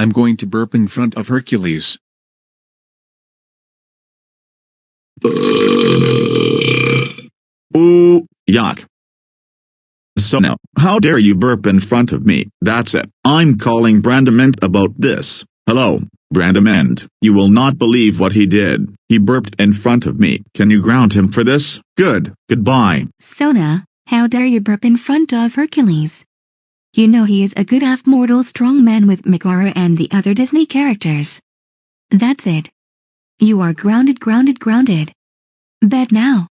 I'm going to burp in front of Hercules. Ooh, yuck. Sona, how dare you burp in front of me? That's it. I'm calling Brandament about this. Hello, Brandament. You will not believe what he did. He burped in front of me. Can you ground him for this? Good. Goodbye. Sona, how dare you burp in front of Hercules? You know he is a good half-mortal strong man with Megara and the other Disney characters. That's it. You are grounded. Bed now.